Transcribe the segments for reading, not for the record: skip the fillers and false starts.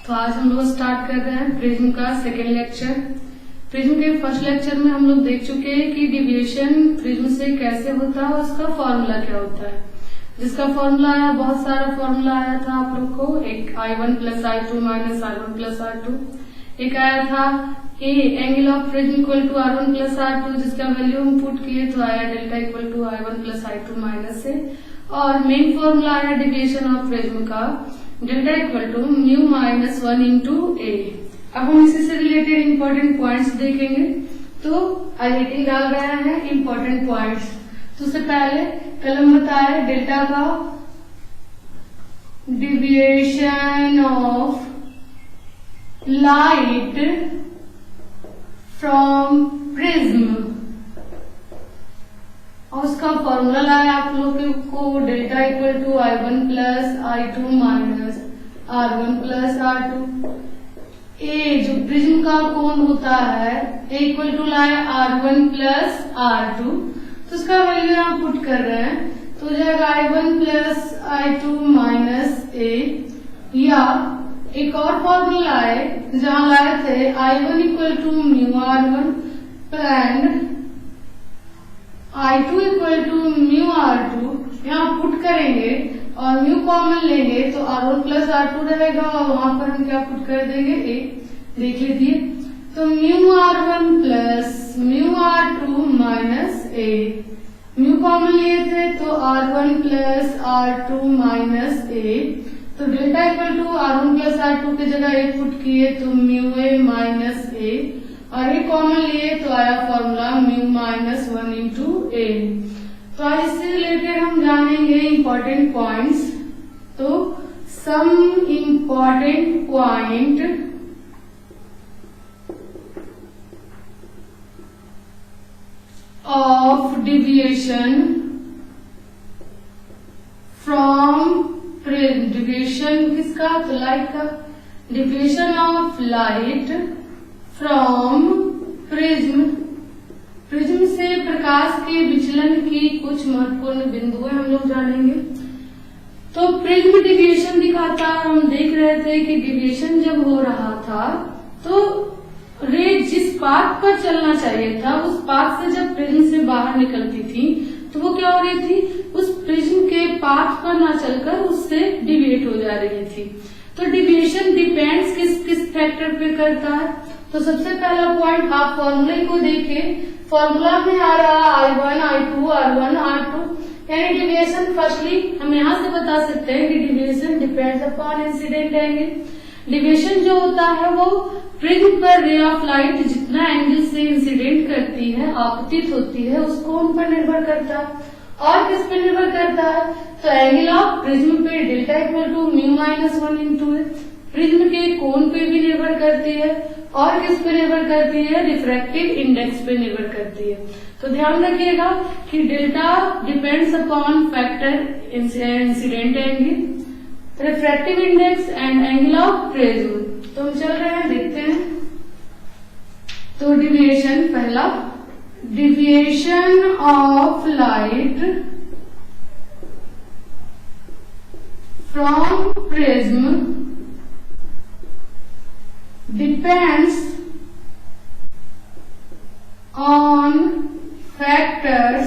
तो आज हम लोग स्टार्ट कर रहे हैं प्रिज्म का सेकेंड लेक्चर। प्रिज्म के फर्स्ट लेक्चर में हम लोग देख चुके हैं कि डिविएशन प्रिज्म से कैसे होता है और उसका फॉर्मूला क्या होता है। जिसका फॉर्मूला आया, बहुत सारा फॉर्मूला आया था आप लोग को। एक I1 plus I2 minus R1 plus R2, एक आया था A angle of prism equal to R1 plus R2 जिसका वैल्यू हम पुट किए तो आया delta equal to I1 plus I2 minus से। और मेन फॉर्मूला आया डिविएशन ऑफ प्रिज्म का delta equal to mu minus 1 into A. अब हम इसी से रिलेटेड इंपॉर्टेंट पॉइंट्स देखेंगे। तो हेडिंग डाल रहे हैं इंपॉर्टेंट पॉइंट्स। तो उससे पहले कलम बताए डेल्टा का deviation of light from prism और उसका फॉर्मूला लाया आप लोगों को delta equal to I1 plus I2 minus R1 plus R2। A जो प्रिज्म का कोण होता है ए इक्वल टू लाया R1 प्लस R2, तो उसका वैल्यू यहाँ पुट कर रहे हैं तो हो जाएगा I1 प्लस I2 माइनस ए। या एक और फॉर्मूला है जहां लाए थे I1 equal to mu R1 and I2 equal to mu R2। यहाँ पुट करेंगे और म्यू कॉमन लेंगे तो R1 प्लस R2 रहेगा और वहां पर हम क्या पुट कर देंगे ए। देख लीजिए तो mu R1 plus mu R2 minus A. Mu common लिए थे तो R1 प्लस R2 माइनस ए। तो delta equal to R1 plus R2 की जगह ए पुट किए तो म्यू ए माइनस ए और ये कॉमन लिए तो आया formula mu minus 1 into A. तो आज इससे रिलेटेड हम जानेंगे इंपॉर्टेंट पॉइंट्स। तो some important point of deviation from prism. Deviation किसका? तो लाइट का। Deviation of light from prism. Prism से प्रकाश के विचलन की कुछ महत्वपूर्ण बिंदुएं हम लोग जानेंगे। तो प्रिज्म डिविएशन दिखाता, हम देख रहे थे कि डिविएशन जब हो रहा था तो रे जिस पाथ पर चलना चाहिए था उस पाथ से जब प्रिज्म से बाहर निकलती थी तो वो क्या हो रही थी, उस प्रिज्म के पाथ पर ना चलकर उससे डिविएट हो जा रही थी। तो डिविएशन डिपेंड्स किस फैक्टर पे करता है। तो सबसे पहला पॉइंट आप फॉर्मूले को देखें। फॉर्मूला में आ रहा I1 I2 R1 R2 यानी डिविएशन फर्स्टली हम यहाँ से बता सकते हैं कि deviation depends upon incident angle. Deviation जो होता है वो प्रिज्म पर रे ऑफ लाइट जितना एंगल से इंसिडेंट करती है, आपतित होती है, उस कोण पर निर्भर करता है। और किस पे निर्भर करता है? तो एंगल ऑफ प्रिज्म पे delta equal to mu minus 1 into A. Prism के कोण पे भी निर्भर करती है और किस पे निर्भर करती है? रिफ्रैक्टिव इंडेक्स पे निर्भर करती है। तो ध्यान रखिएगा कि delta depends upon factor incident angle, refractive index and angle of prism. तो हम चल रहे हैं, देखते हैं। तो डिविएशन पहला, deviation of light from prism depends on factors.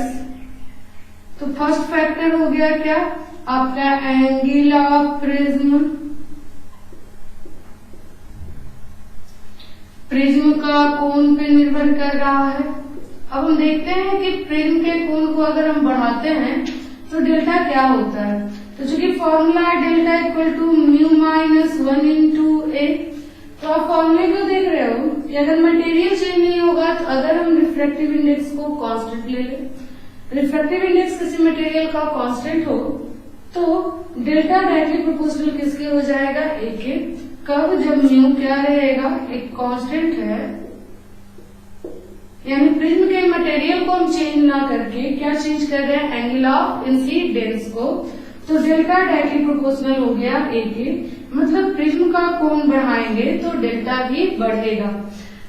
तो फर्स्ट फैक्टर हो गया क्या आपका एंगल ऑफ प्रिज्म। प्रिज्म का कोण पे निर्भर कर रहा है। अब हम देखते हैं कि प्रिज्म के कोण को अगर हम बढ़ाते हैं तो डेल्टा क्या होता है। तो चूंकि फॉर्मूला है delta equal to mu minus 1 into A. तो आप फॉर्मूले को देख रहे हो कि अगर मटेरियल चेंज नहीं होगा तो अगर हम रिफ्रैक्टिव इंडेक्स को कांस्टेंट ले लें, रिफ्रैक्टिव इंडेक्स किसी मटेरियल का कांस्टेंट हो तो डेल्टा डायरेक्टली प्रोपोर्शनल किसके हो जाएगा? ए के। कब? जब म्यू क्या रहेगा? एक कांस्टेंट है, यानी प्रिज्म के मटेरियल को हम चेंज ना करके क्या चेंज कर रहे हैं? एंगल ऑफ इंसिडेंस को। तो डेल्टा डायरेक्टली प्रोपोर्शनल हो गया ए के, मतलब प्रिज्म का कोण बढ़ाएंगे तो डेल्टा भी बढ़ेगा।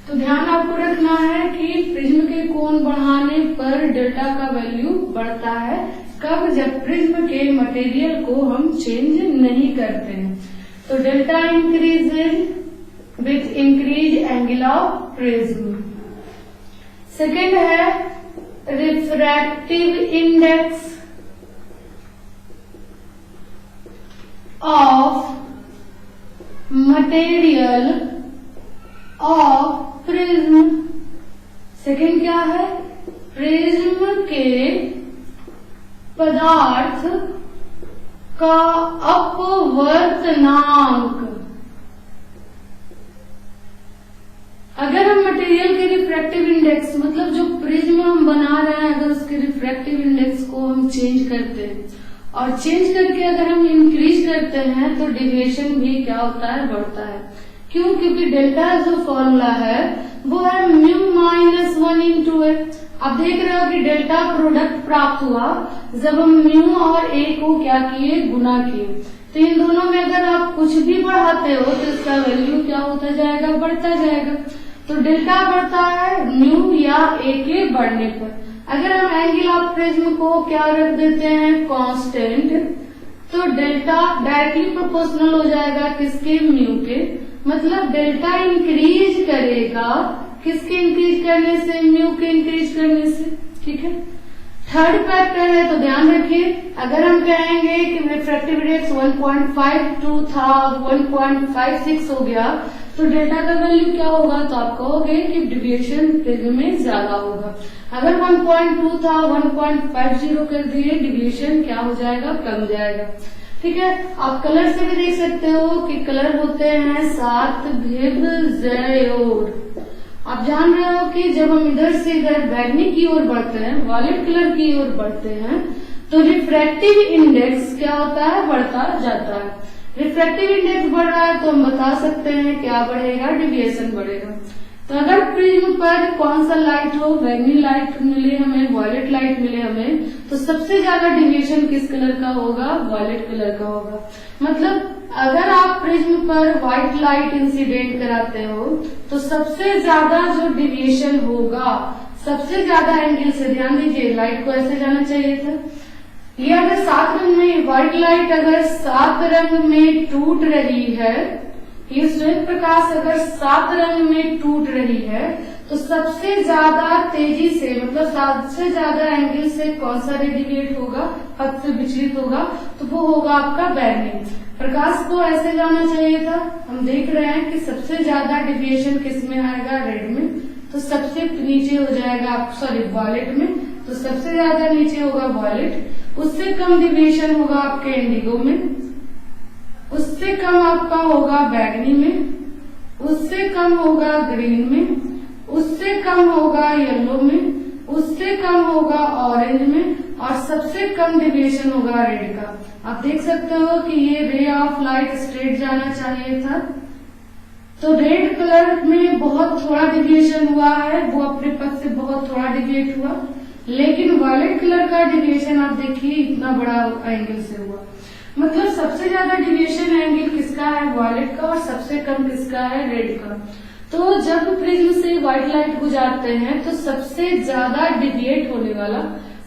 तो ध्यान आपको रखना है कि प्रिज्म के कोण बढ़ाने पर डेल्टा का वैल्यू बढ़ता है। कब? जब प्रिज्म के मटेरियल को हम चेंज नहीं करते हैं। तो delta increases with increase angle of prism. Second है refractive index of material of prism. Second क्या है, प्रिज्म के पदार्थ का अपवर्तनांक। अगर हम मटेरियल के रिफ्रैक्टिव इंडेक्स मतलब जो प्रिज्म हम बना रहे हैं, अगर उसके रिफ्रैक्टिव इंडेक्स को हम चेंज करते हैं और चेंज करके अगर हम इंक्रीज करते हैं तो डेविएशन भी क्या होता है, बढ़ता है। क्यों? क्योंकि डेल्टा जो फॉर्मूला है वो है म्यू माइनस 1 इंटू ए। आप देख रहे हो कि डेल्टा प्रोडक्ट प्राप्त हुआ जब हम म्यू और ए को क्या किए, गुना किए। तो इन दोनों में अगर आप कुछ भी बढ़ाते हो तो इसका वैल्यू क्या होता जाएगा, बढ़ता जाएगा। तो डेल्टा बढ़ता है म्यू या ए के बढ़ने पर। अगर हम एंगल ऑफ प्रिज्म को क्या रख देते हैं, कांस्टेंट, तो डेल्टा डायरेक्टली प्रोपोर्शनल हो जाएगा किसके, म्यू के। मतलब डेल्टा इंक्रीज करेगा किसके इंक्रीज करने से, म्यू के इंक्रीज करने से। ठीक है। थर्ड फैक्टर है तो ध्यान रखिए, अगर हम कहेंगे कि रिफ्रैक्टिव इंडेक्स 1.52 था 1.56 हो गया तो डेल्टा का वैल्यू क्या होगा, तो आप कहोगे कि डेविएशन प्रिज्म में ज्यादा होगा। अगर 1.2 था 1.50 कर दिए, डेविएशन क्या हो जाएगा, कम जाएगा। ठीक है। आप कलर से भी देख सकते हो कि कलर होते हैं 7 भिन्न जयोर। आप जान रहे हो कि जब हम इधर से इधर बैगनी की ओर बढ़ते हैं, वॉयलेट कलर की ओर बढ़ते हैं, तो रिफ्रैक्टिव इंडेक्स क्या होता है, बढ़ता जाता है। रिफ्रैक्टिव इंडेक्स बढ़ रहा है तो हम बता सकते हैं क्या बढ़ेगा, डेविएशन बढ़ेगा। तो अगर प्रिज्म पर कौन सा लाइट हो, बैगनी लाइट मिले हमें, वॉयलेट लाइट मिले हमें, तो सबसे ज्यादा डेविएशन किस कलर का होगा, वॉयलेट कलर का होगा। मतलब अगर आप प्रिज्म पर व्हाइट लाइट इंसिडेंट कराते हो तो सबसे ज्यादा जो डेविएशन होगा, सबसे ज्यादा एंगल से, ध्यान दीजिए लाइट को ऐसे जाना चाहिए था। ये अगर 7 रंग में व्हाइट लाइट अगर 7 रंग में टूट रही है, ये श्वेत प्रकाश अगर 7 रंग में टूट रही है तो सबसे ज्यादा तेजी से मतलब सबसे ज्यादा एंगल से कौन सा रेडिएट होगा, पथ से विचलित होगा, तो वो होगा आपका बैगनी। प्रकाश को ऐसे जाना चाहिए था। हम देख रहे हैं कि सबसे ज्यादा डेविएशन किस में आएगा, रेड में, तो सबसे नीचे हो जाएगा वॉयलेट में, तो सबसे ज्यादा नीचे होगा वॉयलेट। उससे कम डेविएशन होगा आपके इंडिगो में, उससे कम आपका होगा बैगनी में, उससे कम होगा ग्रीन में, उससे कम होगा येलो में, उससे कम होगा ऑरेंज में, और सबसे कम डेविएशन होगा रेड का। आप देख सकते हो कि ये रे ऑफ लाइट स्ट्रेट जाना चाहिए था, तो रेड कलर में बहुत थोड़ा डेविएशन हुआ है, वो अपने पथ से बहुत थोड़ा डेविएट हुआ। लेकिन वॉयलेट कलर का डेविएशन आप देखिए इतना बड़ा एंगल से हुआ। मतलब सबसे ज्यादा डेविएशन एंगल किसका है, वॉयलेट का, और सबसे कम किसका है, रेड का। तो जब प्रिज्म से व्हाइट लाइट गुजारते हैं तो सबसे ज्यादा डेविएट होने वाला,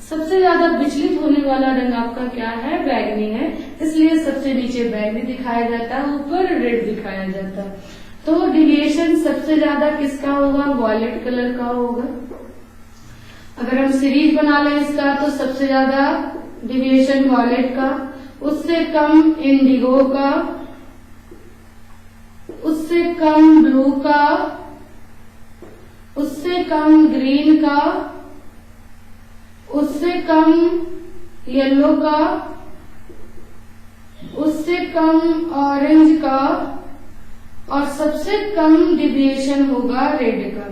सबसे ज्यादा विचलित होने वाला रंग आपका क्या है, बैगनी है। इसलिए सबसे नीचे बैगनी दिखाया जाता है, ऊपर रेड दिखाया जाता है। तो डेविएशन सबसे ज्यादा किसका होगा, वॉयलेट कलर का होगा। अगर हम सीरीज बना लें इसका तो सबसे ज्यादा डेविएशन वॉयलेट का, उससे कम इंडिगो का, उससे कम ब्लू का, उससे कम ग्रीन का, उससे कम येलो का, उससे कम ऑरेंज का, और सबसे कम डेविएशन होगा रेड का।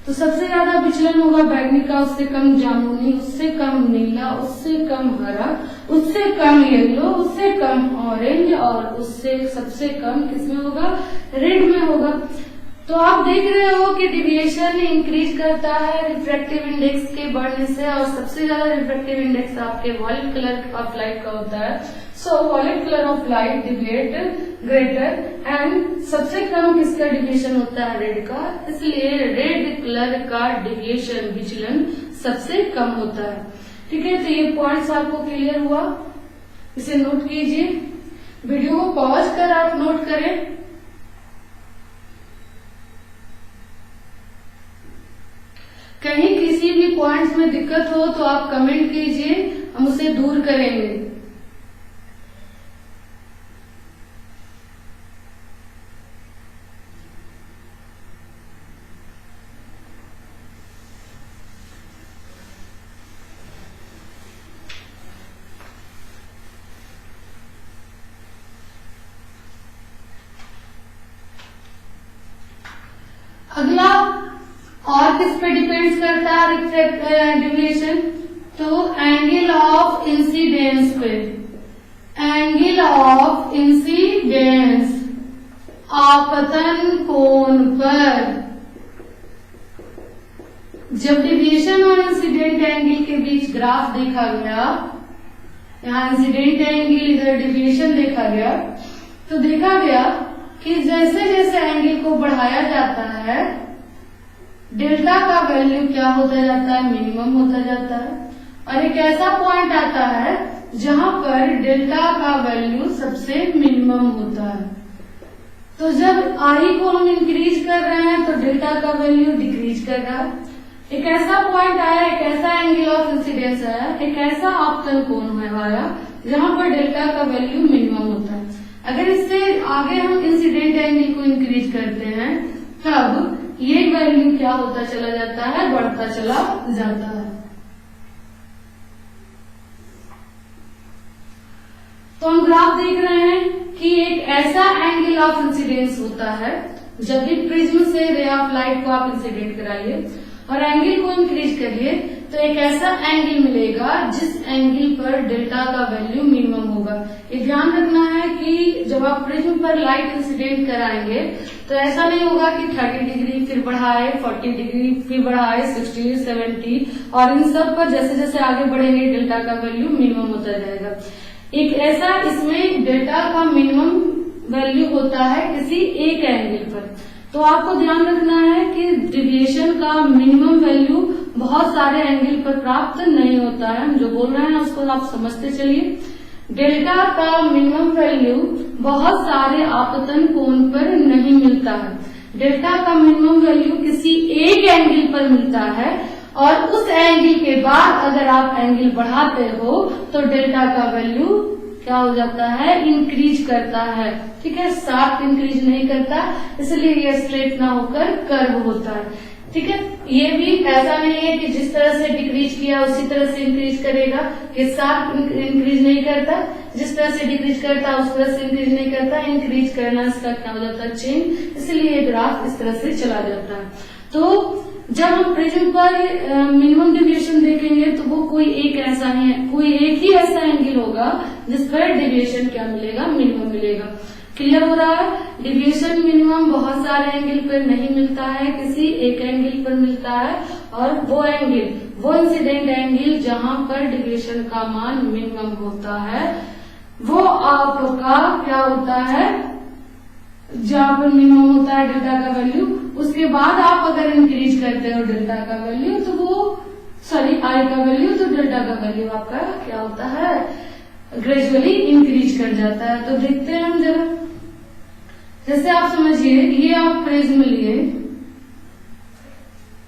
तो सबसे ज्यादा विचलन होगा बैगनी का, उससे कम जामुनी, उससे कम नीला, उससे कम हरा, उससे कम येलो, उससे कम ऑरेंज, और उससे सबसे कम किसमें होगा, रेड में होगा। तो आप देख रहे हो कि डेविएशन इंक्रीज करता है रिफ्रैक्टिव इंडेक्स के बढ़ने से, और सबसे ज्यादा रिफ्रैक्टिव इंडेक्स आपके वॉयलेट कलर ऑफ लाइट का होता है। So violet colour of light deviate greater, and सबसे कम किसका डेविएशन होता है, रेड का। इसलिए रेड कलर का डेविएशन विचलन सबसे कम होता है। ठीक है। तो ये पॉइंट्स आपको क्लियर हुआ, इसे नोट कीजिए। वीडियो को पॉज कर आप नोट करें। कहीं किसी भी पॉइंट्स में दिक्कत हो तो आप कमेंट कीजिए, हम उसे दूर करेंगे। अगला और किस पे डिपेंड्स करता है डिविएशन, तो एंगल ऑफ इंसिडेंस पे। एंगल ऑफ इंसिडेंस, आपतन कोण पर। जब डिविएशन और इंसिडेंट एंगल के बीच ग्राफ देखा गया, यहाँ इंसिडेंट एंगल इधर डिविएशन देखा गया, तो देखा गया कि जैसे जैसे एंगल को बढ़ाया जाता है डेल्टा का वैल्यू क्या होता जाता है, मिनिमम होता जाता है। और एक ऐसा पॉइंट आता है जहां पर डेल्टा का वैल्यू सबसे मिनिमम होता है। तो जब आई को हम इंक्रीज कर रहे हैं तो डेल्टा का वैल्यू डिक्रीज कर रहा है। एक ऐसा पॉइंट आया, एक ऐसा एंगल ऑफ इंसिडेंस आया, एक ऐसा आपतन कोण आया जहां पर डेल्टा का वैल्यू मिनिमम होता है। अगर इससे आगे हम इंसिडेंट एंगल को इंक्रीज करते हैं तब ये वैल्यू क्या होता चला जाता है, बढ़ता चला जाता है। तो हम ग्राफ देख रहे हैं कि एक ऐसा एंगल ऑफ इंसिडेंस होता है जब भी प्रिज्म से रे ऑफ लाइट को आप इंसिडेंट कराइए और एंगल को इंक्रीज करिए तो एक ऐसा एंगल मिलेगा जिस एंगल पर डेल्टा का वैल्यू मिनिमम होगा। ये ध्यान रखना है कि जब आप प्रिज्म पर लाइट इंसिडेंट कराएंगे तो ऐसा नहीं होगा कि 30 डिग्री फिर बढ़ाए, 40 डिग्री फिर बढ़ाए, 60, 70 और इन सब पर जैसे जैसे आगे बढ़ेंगे डेल्टा का वैल्यू मिनिमम होता जाएगा। एक ऐसा इसमें डेल्टा का मिनिमम वैल्यू होता है किसी एक एंगल पर। तो आपको ध्यान रखना है कि डिविएशन का मिनिमम वैल्यू बहुत सारे एंगल पर प्राप्त नहीं होता है। हम जो बोल रहे हैं उसको आप समझते चलिए। डेल्टा का मिनिमम वैल्यू बहुत सारे आपतन कोण पर नहीं मिलता है। डेल्टा का मिनिमम वैल्यू किसी एक एंगल पर मिलता है और उस एंगल के बाद अगर आप एंगल बढ़ाते हो तो डेल्टा का वैल्यू क्या हो जाता है, इंक्रीज करता है। ठीक है, शार्प इंक्रीज नहीं करता, इसलिए ये स्ट्रेट ना होकर कर्व होता है। ठीक है, ये भी ऐसा नहीं है कि जिस तरह से डिक्रीज किया उसी तरह से इंक्रीज करेगा। ये शार्प इंक्रीज नहीं करता, जिस तरह से डिक्रीज करता उस तरह से इंक्रीज नहीं करता। इंक्रीज करना इसका क्या हो जाता है, चेंज, इसलिए ये ग्राफ इस तरह से चला जाता है। तो जब हम प्रिज्म पर मिनिमम डिविएशन देखेंगे तो वो कोई एक ऐसा नहीं है, कोई एक ही ऐसा एंगल होगा जिस पर डिविएशन क्या मिलेगा, मिनिमम मिलेगा। क्लियर हो रहा है? डिविएशन मिनिमम बहुत सारे एंगल पर नहीं मिलता है, किसी एक एंगल पर मिलता है और वो एंगल, वो इंसिडेंट एंगल जहां पर डिविएशन का मान मिनिमम होता है वो आपका क्या होता है, जहां पर मिनिमम होता है डेल्टा का वैल्यू, उसके बाद आप अगर इंक्रीज करते हो डेल्टा का वैल्यू तो वो आई का वैल्यू, तो डेल्टा का वैल्यू आपका क्या होता है, ग्रेजुअली इंक्रीज कर जाता है। तो देखते हैं हम जरा, जैसे आप समझिए ये आप प्रिज्म लिए,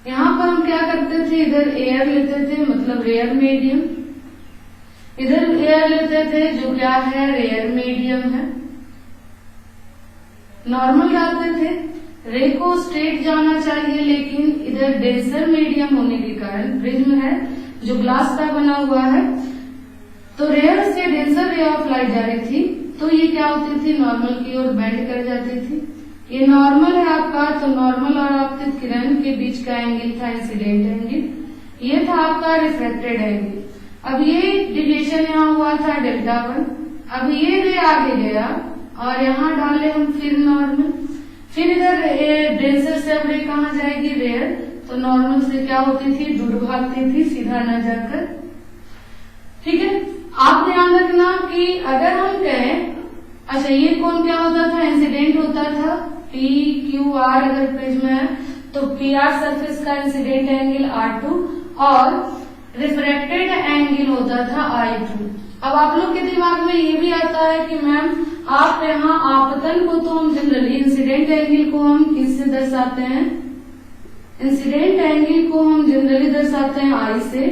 यहाँ पर हम क्या करते थे, इधर एयर लेते थे मतलब रेयर मीडियम, इधर एयर लेते थे जो क्या है, रेयर मीडियम है। नॉर्मल डालते थे, रे को स्ट्रेट जाना चाहिए लेकिन इधर डेंसर मीडियम होने के कारण प्रिज्म है जो ग्लास का बना हुआ है, तो रेयर से डेंसर रे ऑफ लाइट जा रही थी तो ये क्या होती थी, नॉर्मल की ओर बेंड कर जाती थी। ये नॉर्मल है आपका, तो नॉर्मल और आपतित किरण के बीच का एंगल था इंसिडेंट एंगल, ये था आपका रिफ्लेक्टेड एंगल। अब ये डिविएशन यहाँ हुआ था डेल्टा 1। अब ये रे आगे गया और यहाँ डाले हम फिर नॉर्मल, फिर इधर डेंसर से अब रे कहाँ जाएगी, रेयर, तो नॉर्मल से क्या होती थी, दूर भागती थी सीधा न जाकर। ठीक है, आप ध्यान रखना कि अगर हम कहें, अच्छा ये कौन क्या होता था, इंसिडेंट होता था, पी क्यू आर अगर प्रिज्म है तो पी आर सरफेस का इंसिडेंट एंगल R2 और रिफ्रैक्टेड एंगल होता था I2। अब आप लोग के दिमाग में ये भी आता है कि मैम आप यहाँ आपतन को तो हम जनरली इंसिडेंट एंगल को हम किससे दर्शाते हैं, इंसिडेंट एंगल को हम जनरली दर्शाते हैं I से,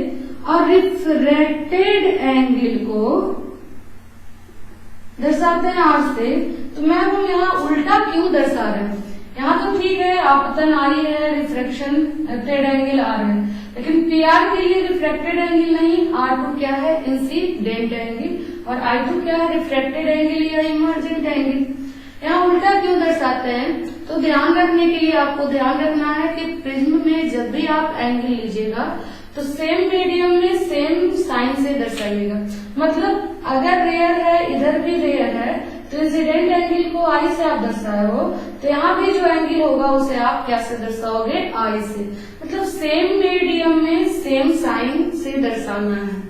और रिफ्रैक्टेड एंगल को दर्शाते हैं R से। तो मैम हम यहाँ उल्टा क्यों दर्शा रहे हैं? यहाँ तो ठीक है आपतन I है, रिफ्रैक्शन रिफ्रैक्टेड एंगल R है, लेकिन PR के लिए रिफ्रैक्टेड एंगल नहीं, R2 क्या है, इंसिडेंट एंगल, और I2 क्या है, रिफ्रैक्टेड एंगल या इमर्जेंट एंगल। यहाँ उल्टा क्यों दर्शाते हैं? तो ध्यान रखने के लिए आपको ध्यान रखना है कि प्रिज्म में जब भी आप एंगल लीजिएगा तो सेम मीडियम में सेम साइन से दर्शाइएगा। मतलब अगर रेयर है, इधर भी रेयर है, तो इंसिडेंट एंगल को I से आप दर्शाए हो, तो यहाँ भी जो एंगल होगा उसे आप क्या से दर्शाओगे, I से। मतलब सेम मीडियम में सेम साइन से दर्शाना है।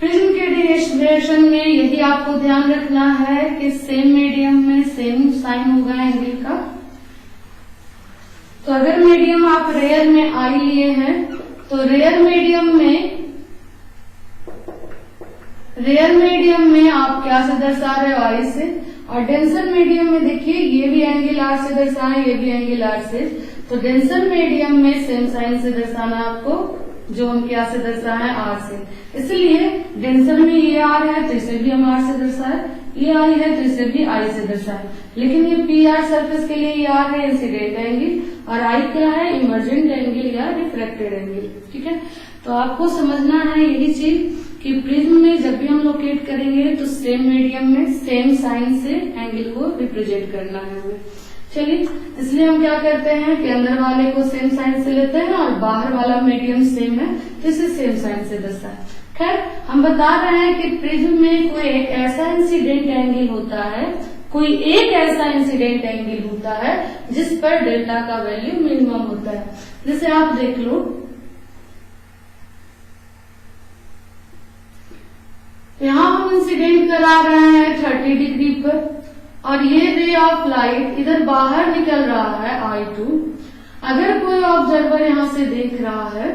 प्रिज्म के डिस्ट्रीब्यूशन में यही आपको ध्यान रखना है कि सेम मीडियम में सेम साइन होगा एंगल का। तो अगर मीडियम आप रेयर में I लिए हैं, तो रेयर मीडियम में आप क्या से दर्शा रहे हो, I से, और डेंसर मीडियम में देखिए ये भी एंगल R से दर्शाए, ये भी एंगल R से। तो डेंसर मीडियम में सेम साइन से दर्शाना आपको, जो हम क्या से दर्शाए, R से। इसलिए डेंसर में ये R है तो इसे भी हम R से दर्शाए, ये I है तो इसे भी I से दर्शाए। लेकिन ये PR सरफेस के लिए ये R है इंसिडेंट एंगल, और I क्या है, इमर्जेंट एंगल या रिफ्रैक्टेड एंगल। ठीक है, तो आपको समझना है यही चीज कि प्रिज्म में जब भी हम लोकेट करेंगे तो सेम मीडियम में सेम साइन से एंगल को रिप्रेजेंट करना है हमें। चलिए, इसलिए हम क्या करते हैं कि अंदर वाले को सेम साइन से लेते हैं और बाहर वाला मीडियम सेम है तो इसे सेम साइन से दर्शाए। खैर, हम बता रहे हैं कि प्रिज्म में कोई एक ऐसा इंसिडेंट एंगल होता है, कोई एक ऐसा इंसिडेंट एंगल होता है जिस पर डेल्टा का वैल्यू मिनिमम होता है। जैसे आप देख लो, यहाँ हम इंसिडेंट करा रहे हैं 30 डिग्री पर, और ये रे ऑफ लाइट इधर बाहर निकल रहा है I2। अगर कोई ऑब्जर्वर यहाँ से देख रहा है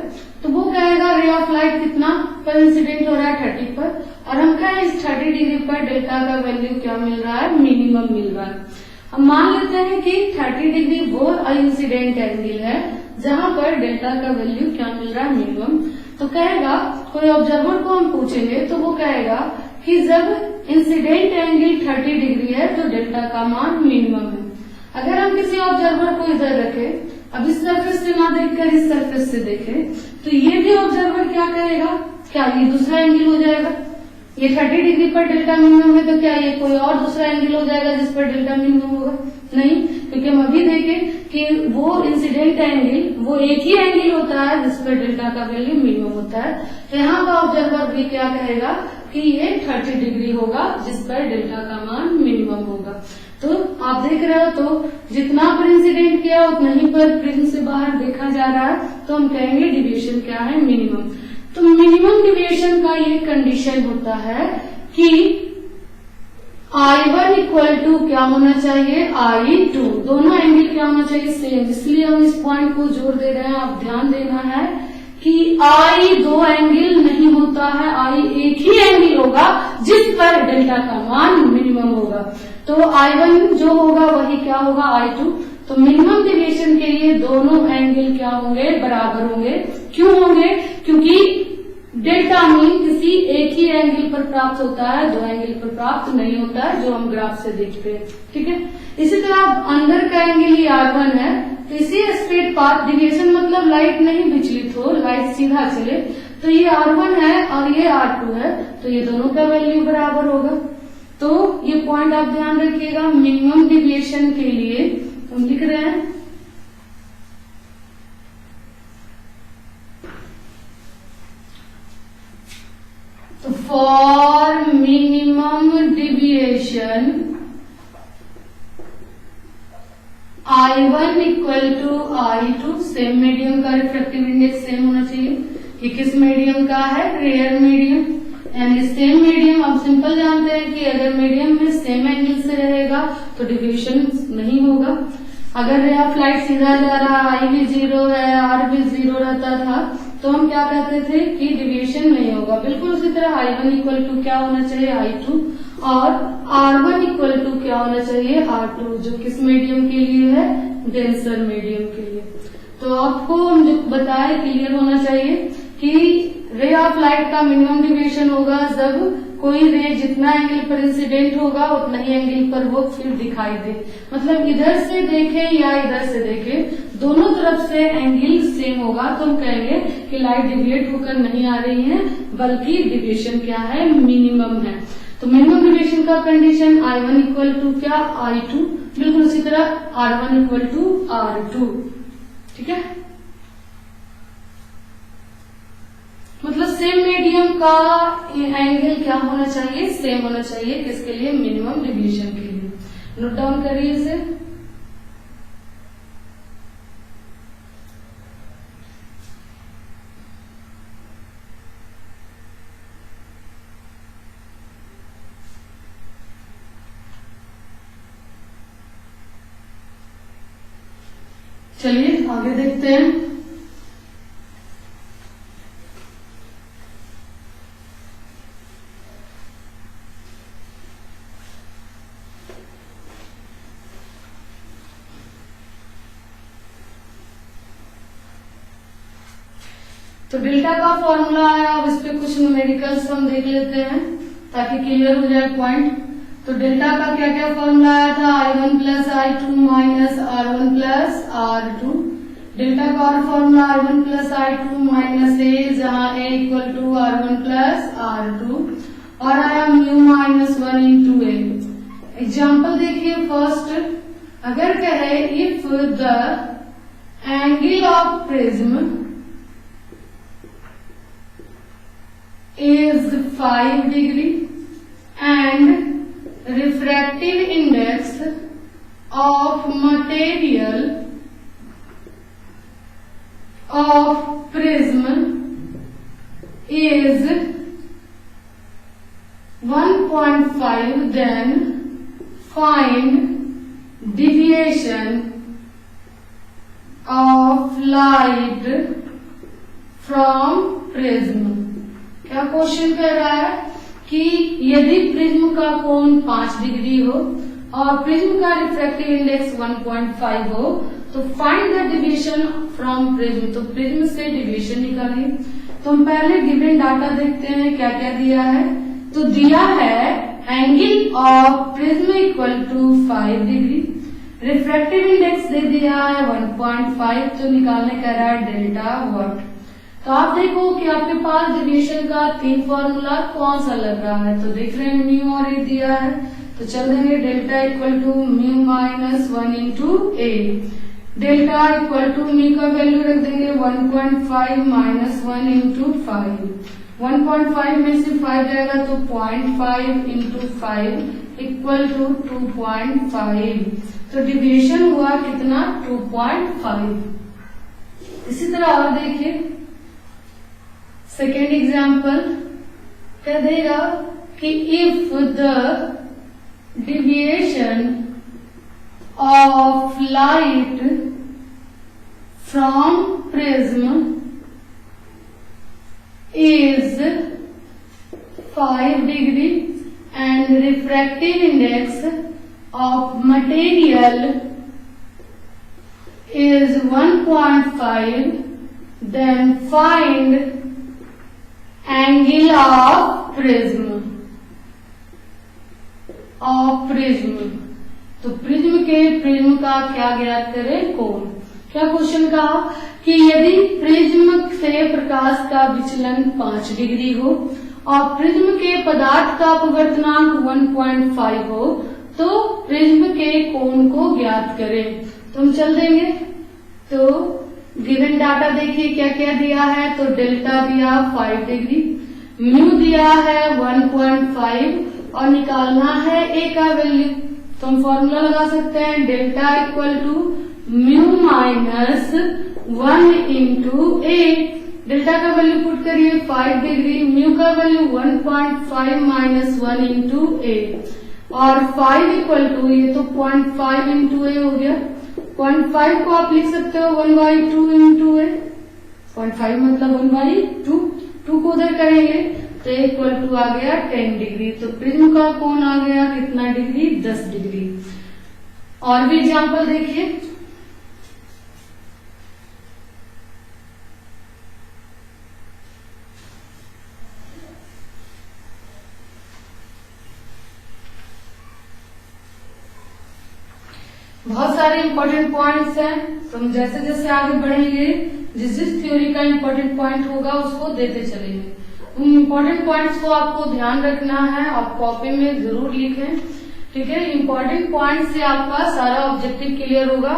तो वो कहेगा रे ऑफ लाइट कितना पर इंसिडेंट हो रहा है, 30 पर, और हम कहें इस 30 डिग्री पर डेल्टा का वैल्यू क्या मिल रहा है, मिनिमम मिल रहा है। हम मान लेते हैं कि 30 डिग्री वो इंसिडेंट एंगल है जहां पर डेल्टा का वैल्यू क्या मिल रहा है, मिनिमम। तो कहेगा, कोई ऑब्जर्वर को हम पूछेंगे तो वो कहेगा कि जब इंसिडेंट एंगल 30 डिग्री है तो डेल्टा का मान मिनिमम है। अगर हम किसी ऑब्जर्वर को इधर रखें, अब इस सरफेस से ना देखकर इस सरफेस से देखें, तो ये भी ऑब्जर्वर क्या कहेगा, क्या ये दूसरा एंगल हो जाएगा? ये 30 डिग्री पर डेल्टा मिनिमम है तो क्या ये कोई और दूसरा एंगल हो जाएगा जिस पर डेल्टा मिनिमम होगा? नहीं, क्योंकि हम अभी देखें कि वो इंसिडेंट एंगल वो एक ही एंगल होता है जिस पर डेल्टा का वैल्यू मिनिमम होता है। तो यहाँ का ऑब्जर्वर भी क्या कहेगा कि ये 30 डिग्री होगा जिस पर डेल्टा का मान मिनिमम होगा। तो आप देख रहे हो, तो जितना पर इंसिडेंट किया उतना ही पर प्रिज्म से बाहर देखा जा रहा है, तो हम कहेंगे डिविएशन क्या है, मिनिमम। तो मिनिमम डिविएशन का ये कंडीशन होता है कि I1 इक्वल टू क्या होना चाहिए, I2, दोनों एंगल क्या होना चाहिए, सेम। इसलिए हम इस पॉइंट को जोर दे रहे हैं, आप ध्यान देना है कि I दो एंगल नहीं होता है, I एक ही एंगल होगा जिस पर डेल्टा का मान मिनिमम होगा। तो I1 जो होगा वही क्या होगा, I2। तो मिनिमम डिविएशन के लिए दोनों एंगल क्या होंगे, बराबर होंगे। क्यों होंगे? क्योंकि डेल्टा मीन किसी एक ही एंगल पर प्राप्त होता है, दो एंगल पर प्राप्त नहीं होता है, जो हम ग्राफ से देखते हैं। ठीक है, इसी तरह अंदर का एंगल ही R1 है, तो इसी स्ट्रेट पाथ डिविएशन मतलब लाइट नहीं विचलित हो, लाइट सीधा चले, तो ये R1 है और ये R2 है, तो ये दोनों का वैल्यू बराबर होगा। तो ये पॉइंट आप ध्यान रखिएगा। मिनिमम डिविएशन के लिए हम लिख रहे हैं तो for minimum deviation I1 equal to I2, same medium का रिफ्रैक्टिव इंडेक्स सेम होना चाहिए। ये किस मीडियम का है, rare medium. And same medium आप सिंपल जानते हैं कि अगर मीडियम में सेम एंगल से रहेगा तो डिविएशन नहीं होगा। अगर रे ऑफ लाइट सीधा जा रहा, I भी 0 है, R भी 0 रहता था, तो हम क्या कहते थे कि डिविएशन नहीं होगा। बिल्कुल उसी तरह I1 इक्वल टू क्या होना चाहिए I2 और R1 इक्वल टू क्या होना चाहिए R2, जो किस मीडियम के लिए है, डेंसर मीडियम के लिए। तो आपको हम जो बताए क्लियर होना चाहिए कि रे ऑफ लाइट का मिनिमम डिविएशन होगा जब कोई रे जितना एंगल पर इंसिडेंट होगा उतना ही एंगल पर वो फिर दिखाई दे। मतलब इधर से देखे या इधर से देखे, दोनों तरफ से एंगल सेम होगा तो हम कहेंगे कि लाइट डिविएट होकर नहीं आ रही है, बल्कि डिविएशन क्या है, मिनिमम है। तो मिनिमम डिविएशन का कंडीशन I1 इक्वल टू क्या I2, बिल्कुल उसी तरह R1 इक्वल टू R2। ठीक है, मतलब सेम मीडियम का एंगल क्या होना चाहिए, सेम होना चाहिए। किसके लिए, मिनिमम डिविएशन के लिए। नोट डाउन करिए इसे। चलिए आगे देखते हैं। तो डेल्टा का फॉर्मूला है, अब इस पे कुछ न्यूमेरिकल्स हम देख लेते हैं ताकि क्लियर हो जाए पॉइंट। तो डेल्टा का क्या क्या फॉर्मूला आया था, I1 plus I2 minus R1 plus R2। Delta का और formula R1 plus I2 minus A, जहाँ A equal to R1 plus R2, और आया mu minus 1 into A। Example देखिए फर्स्ट, अगर कहे if the angle of prism is 5 degree and refractive index of material of prism is 1.5, then find deviation of light from prism। क्या question कह रहा है कि यदि प्रिज्म का कोण 5 डिग्री हो और प्रिज्म का रिफ्रैक्टिव इंडेक्स 1.5 हो तो find the deviation from prism. तो प्रिज्म से डिविएशन निकालिए। तो हम पहले गिवन डाटा देखते हैं क्या क्या दिया है। तो दिया है angle of prism equal to 5 degree, refractive index दे दिया है 1.5, तो निकालने कह रहा है डेल्टा वॉट। तो आप देखो कि आपके पास डिविएशन का 3 फॉर्मूला कौन सा लग रहा है। तो देख रहे हैं म्यू और ए दिया है, तो चल देंगे delta equal to mu minus 1 into A. Delta equal to mu का वैल्यू रख देंगे 1.5 माइनस 1 इंटू 5। 1.5 में से 5 जाएगा तो 0.5 इंटू 5 इक्वल टू 2.5। तो डिविएशन हुआ कितना, 2.5। इसी तरह और देखिए सेकेंड एग्जाम्पल क्या देगा कि if the deviation of light from prism is 5 degree and refractive index of material is 1.5, then find angle of prism. तो प्रिज्म का क्या ज्ञात करें, कोण। क्या क्वेश्चन कहा कि यदि प्रिज्म से प्रकाश का विचलन 5 डिग्री हो और प्रिज्म के पदार्थ का अपवर्तनांक 1.5 हो तो प्रिज्म के कोण को ज्ञात करें। तो हम चल देंगे। तो गिवन डाटा देखिए क्या क्या दिया है। तो डेल्टा दिया 5 डिग्री, म्यू दिया है 1.5 और निकालना है ए का वैल्यू। तो हम फॉर्मूला लगा सकते हैं delta equal to mu minus 1 into A. Delta का वैल्यू पुट करिए 5 डिग्री, म्यू का वैल्यू 1.5 माइनस 1 इंटू ए और 5 इक्वल टू ये तो 0.5 इंटू ए हो गया। 0.5 को आप लिख सकते हो 1/2 इंटू ए। 0.5 मतलब 1/2, 2 को उधर करेंगे तो इक्वल टू आ गया 10 डिग्री। तो प्रिज्म का कोण आ गया कितना डिग्री, 10 डिग्री। और भी एग्जाम्पल देखिए, बहुत सारे इंपॉर्टेंट पॉइंट्स हैं, तो हम जैसे जैसे आगे बढ़ेंगे जिस जिस थ्योरी का इंपॉर्टेंट पॉइंट होगा उसको देते चलेंगे। उन इंपॉर्टेंट पॉइंट्स को आपको ध्यान रखना है, आप कॉपी में जरूर लिखें, ठीक है। इंपॉर्टेंट पॉइंट से आपका सारा ऑब्जेक्टिव क्लियर होगा,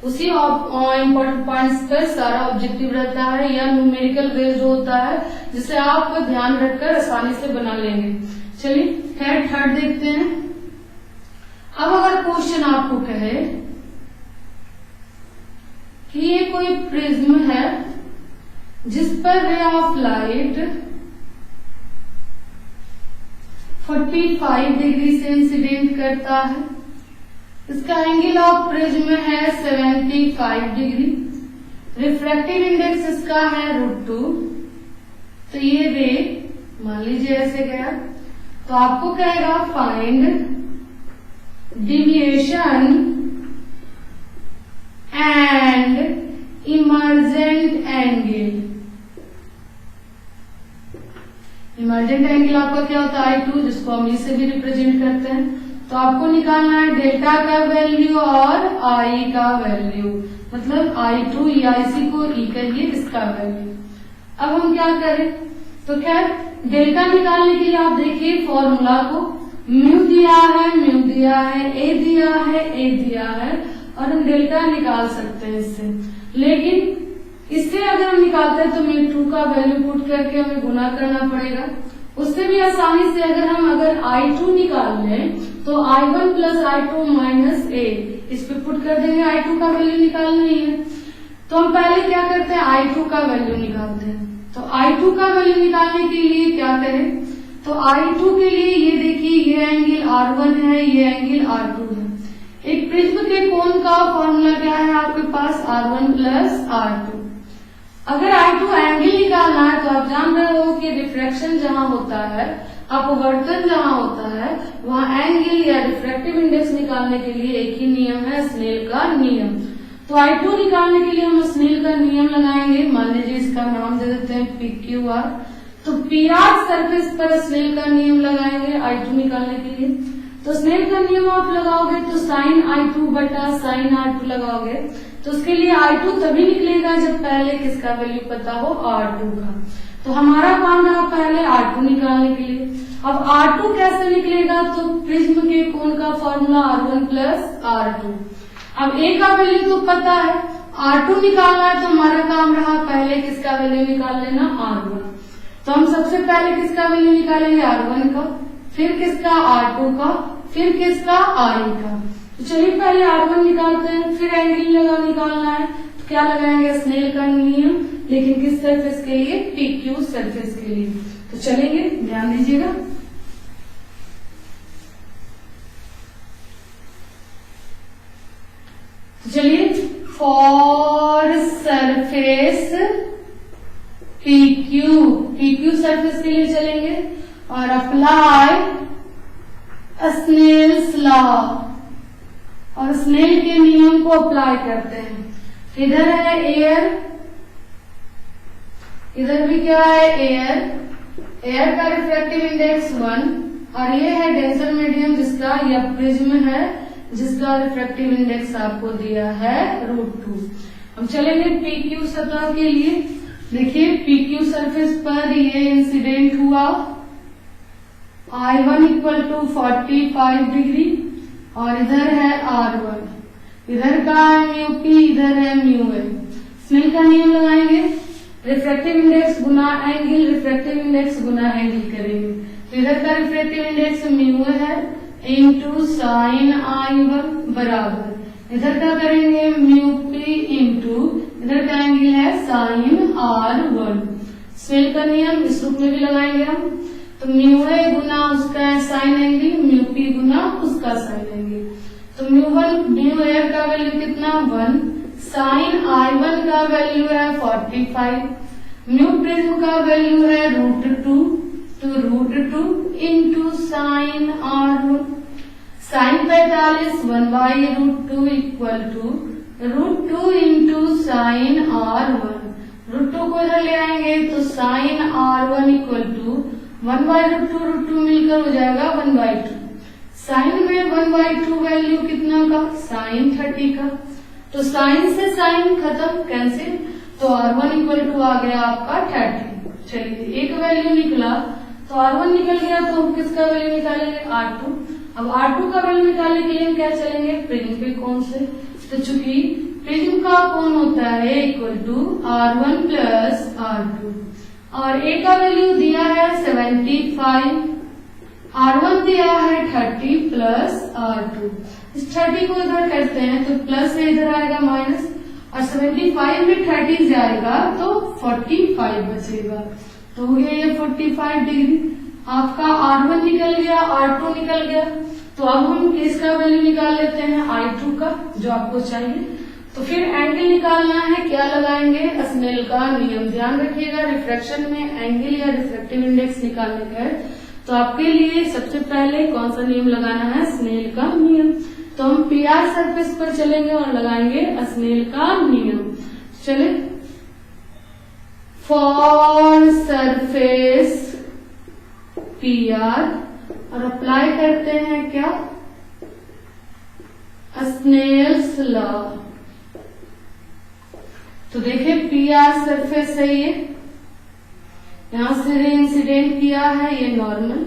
उसी इंपॉर्टेंट पॉइंट्स पर सारा ऑब्जेक्टिव रहता है या न्यूमेरिकल बेस्ड होता है, जिसे आप ध्यान रखकर आसानी से बना लेंगे। चलिए खैर थर्ड देखते हैं। अब अगर क्वेश्चन आपको कहे कि ये कोई प्रिज्म है जिस पर रे ऑफ लाइट 45 डिग्री से इंसिडेंट करता है, इसका एंगल ऑफ प्रिज्म है 75 डिग्री, रिफ्रैक्टिव इंडेक्स इसका है √2, तो ये रे मान लीजिए ऐसे गया, तो आपको कहेगा find deviation and emergent angle। Emergent angle आपका क्या होता है I2, जिसको हम ई से भी रिप्रेजेंट करते हैं। तो आपको निकालना है डेल्टा का वैल्यू और आई का वैल्यू, मतलब I2 या इसी को ई कहिए, इसका वैल्यू। अब हम क्या करें, तो खैर डेल्टा निकालने के लिए आप देखिए फॉर्मूला को, म्यू दिया है, म्यू दिया है, ए दिया है, ए दिया है, और हम डेल्टा निकाल सकते हैं इससे। लेकिन इससे अगर हम निकालते हैं तो म्यू2 का वैल्यू पुट करके हमें गुना करना पड़ेगा। उससे भी आसानी से अगर I2 निकाल लें तो I1 प्लस I2 माइनस ए, इस पे पुट कर देंगे, I2 का वैल्यू निकालना ही है। तो हम पहले क्या करते हैं, I2 का वैल्यू निकालते हैं। तो I2 का वैल्यू निकालने के लिए क्या करें, तो I2 के लिए ये देखिए ये एंगल R1 है, ये एंगल R2 है। एक प्रिज्म के कोण का फॉर्मूला क्या है आपके पास, R1 प्लस R2। अगर I2 एंगल निकालना है तो आप जान रहे हो कि रिफ्रैक्शन जहां होता है, अपवर्तन जहां होता है, वहां एंगल या रिफ्रैक्टिव इंडेक्स निकालने के लिए एक ही नियम है, स्नेल का नियम। तो I2 निकालने के लिए हम स्नेल का नियम लगाएंगे। मान लीजिए इसका नाम दे देते हैं PQR। तो PR सरफेस पर स्नेल का नियम लगाएंगे I2 निकालने के लिए। तो स्नेल का नियम आप लगाओगे तो साइन I2 बटा साइन R2 लगाओगे, तो उसके लिए I2 तभी निकलेगा जब पहले किसका वैल्यू पता हो, R2 का। तो हमारा काम रहा पहले R2 निकालने के लिए। अब R2 कैसे निकलेगा, तो प्रिज्म के कोण का फॉर्मूला R1 प्लस R2। अब ए का वैल्यू तो पता है, R2 निकालना है, तो हमारा काम रहा पहले किसका वैल्यू निकाल लेना, R1। तो हम सबसे पहले किसका वैल्यू निकालेंगे, R1 का, फिर किसका R2 का, फिर किसका RE का। तो चलिए पहले R1 निकालते हैं, फिर एंगल निकालना है, तो क्या लगाएंगे, स्नेल का नियम, लेकिन किस सरफेस के लिए, PQ सरफेस के लिए। तो चलेंगे, ध्यान दीजिएगा। चलिए फॉर सरफेस PQ सरफेस के लिए चलेंगे और अप्लाई स्नेल्स लॉ, और स्नेल के नियम को अप्लाई करते हैं। इधर है एयर, इधर भी क्या है एयर का रिफ्रैक्टिव इंडेक्स 1, और ये है डेंसर मीडियम जिसका, या प्रिज्म है जिसका रिफ्रैक्टिव इंडेक्स आपको दिया है √2। हम चलेंगे PQ सतह के लिए। देखिए PQ सरफेस पर ये इंसिडेंट हुआ, I1 इक्वल टू 45 डिग्री, और इधर है R1, इधर का है μP, इधर है μA। स्नेल का नियम लगाएंगे, रिफ्रैक्टिव इंडेक्स गुना एंगल, रिफ्रैक्टिव इंडेक्स गुना एंगल करेंगे। तो इधर का रिफ्रैक्टिव इंडेक्स μA है इंटू साइन I1 बराबर, इधर का करेंगे μP इंटू, इधर का एंगल है साइन R1। स्नेल का नियम इस रूप में भी लगाएंगे हम, तो μA गुना उसका साइन एंगल, μP गुना उसका साइन एंगल। तो μ1 म्यू एयर का वैल्यू कितना, 1, साइन I1 का वैल्यू है 45, म्यू प्रिज्म का वैल्यू है √2, तो √2 into sine R1, sine 45 1/√2 equal to √2 into sine R1, √2 को इधर ले आएंगे तो साइन R1 इक्वल टू 1/√2, √2 मिलकर हो जाएगा 1/2। साइन में 1/2 वैल्यू कितना का, साइन 30 का, तो साइन से साइन खत्म, कैंसिल, तो R1 इक्वल टू आ गया आपका 30। चलिए एक वैल्यू निकला, तो R1 निकल गया, तो हम किसका वैल्यू निकालेंगे, R2। अब R2 का वैल्यू निकालने के लिए हम क्या चलेंगे, प्रिज्म के कोण से। तो चूंकि प्रिज्म का कोण होता है equal to R1 plus R2, और A का वैल्यू दिया है 75, R1 दिया है 30 प्लस R2। इस 30 को इधर करते हैं तो प्लस से इधर आएगा माइनस, और 75 में 30 जाएगा तो 45 बचेगा, तो हो गया ये 45 डिग्री। आपका R1 निकल गया, R2 निकल गया, तो अब हम किसका वैल्यू निकाल लेते हैं, I2 का, जो आपको चाहिए। तो फिर एंगल निकालना है, क्या लगाएंगे, स्नेल का नियम। ध्यान रखिएगा रिफ्रैक्शन में एंगल या रिफ्रैक्टिव इंडेक्स निकालने का है, तो आपके लिए सबसे पहले कौन सा नियम लगाना है, स्नेल का नियम। तो हम PR सरफेस पर चलेंगे और लगाएंगे स्नेल का नियम। चले, फॉर सरफेस PR और अप्लाई करते हैं क्या, स्नेल्स लॉ। तो देखिए PR सरफेस है ये, यहां से इंसिडेंट किया है, ये नॉर्मल,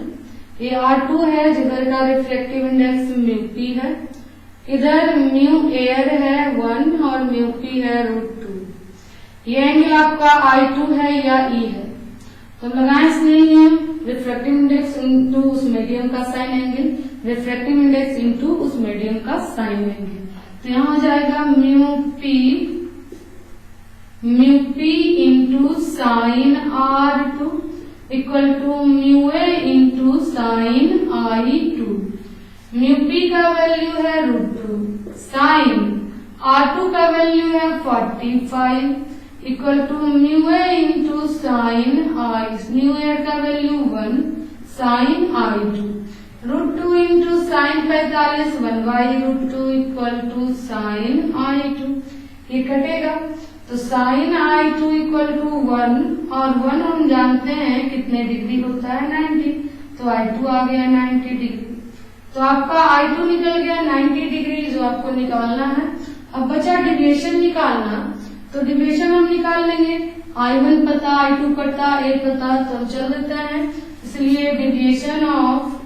ये R2 है जिधर का रिफ्लेक्टिव इंडेक्स μp है, इधर म्यू एयर है 1 और μp है √2। ये एंगल आपका I2 है या E है, तो लगाएं स्नेल नियम, रिफ्रैक्टिव इंडेक्स इंटू उस मीडियम का sine angle, refractive index into उस मीडियम का साइन एंगल। तो यहाँ हो जाएगा μp into sine R2 equal to μa into sine I2। μp का वैल्यू है √2, साइन R2 का वैल्यू है 45 equal to μa into sine I, mu air का value 1, sine I2, √2 into sine 45 1/√2 equal to sine I2। ये कटेगा, तो sign I2 equal to 1, और 1 हम जानते हैं कितने डिग्री होता है, 90, तो I2 आ गया 90 डिग्री। तो आपका I2 निकल गया 90 डिग्री, जो आपको निकालना है। अब बचा डिविएशन निकालना, तो डिविएशन हम निकाल लेंगे, I1 पता, I2 पता, A पता, तो हम चल देते हैं। इसलिए deviation of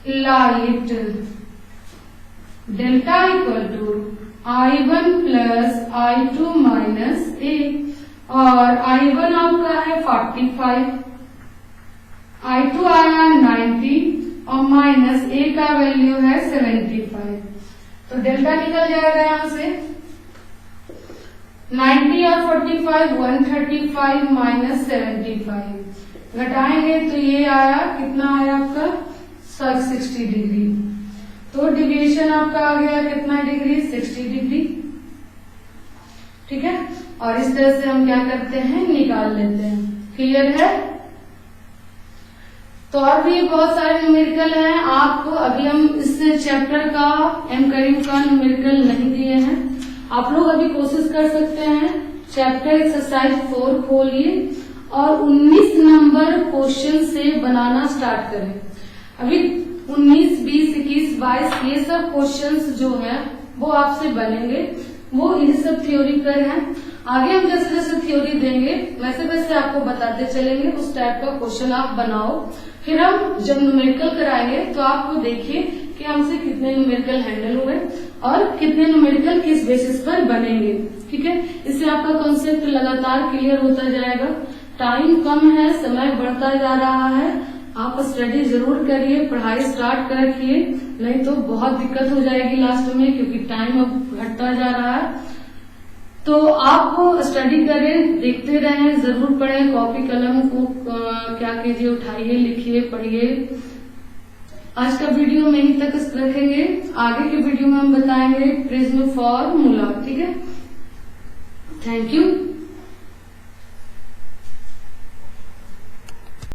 light delta equal to I1 plus I2 minus A, और I1 आपका है 45, I2 आया 90 और माइनस A का वैल्यू है 75, तो डेल्टा निकल जाएगा यहाँ से 90 और 45 135 माइनस 75, घटाएंगे तो ये आया, कितना आया आपका 60 डिग्री। तो डिविएशन आपका आ गया कितना डिग्री, 60 डिग्री। ठीक है, और इस तरह से हम क्या करते हैं, निकाल लेते हैं। क्लियर है? तो और भी बहुत सारे न्यूमेरिकल हैं, आपको अभी हम इस चैप्टर का एमकैरिंग का न्यूमेरिकल नहीं दिए हैं। आप लोग अभी कोशिश कर सकते हैं, चैप्टर एक्सरसाइज 4 खोलिए और 19 नंबर क्वेश्चन से बनाना स्टार्ट करें। अभी 19, 20, 21, 22 ये सब क्वेश्चंस जो हैं वो आपसे बनेंगे, वो इन सब थ्योरी पर हैं। आगे हम जैसे जैसे थ्योरी देंगे वैसे वैसे आपको बताते चलेंगे, उस टाइप का क्वेश्चन आप बनाओ। फिर हम जब न्यूमेरिकल कराएंगे तो आपको देखिए कि हमसे कितने न्यूमेरिकल हैंडल हुए और कितने न्यूमेरिकल किस बेसिस पर बनेंगे। ठीक है, इससे आपका कॉन्सेप्ट लगातार क्लियर होता जाएगा। टाइम कम है, समय बढ़ता जा रहा है, आप स्टडी जरूर करिए, पढ़ाई स्टार्ट कर रखिए, नहीं तो बहुत दिक्कत हो जाएगी लास्ट में, क्योंकि टाइम अब घटता जा रहा है। तो आप स्टडी करें, देखते रहें, जरूर पढ़ें, कॉपी कलम को क्या कीजिए, उठाइए, लिखिए, पढ़िए। आज का वीडियो में ही तक रखेंगे। आगे के वीडियो में हम बताएंगे प्रिज्म फॉर्मूला। ठीक है, थैंक यू।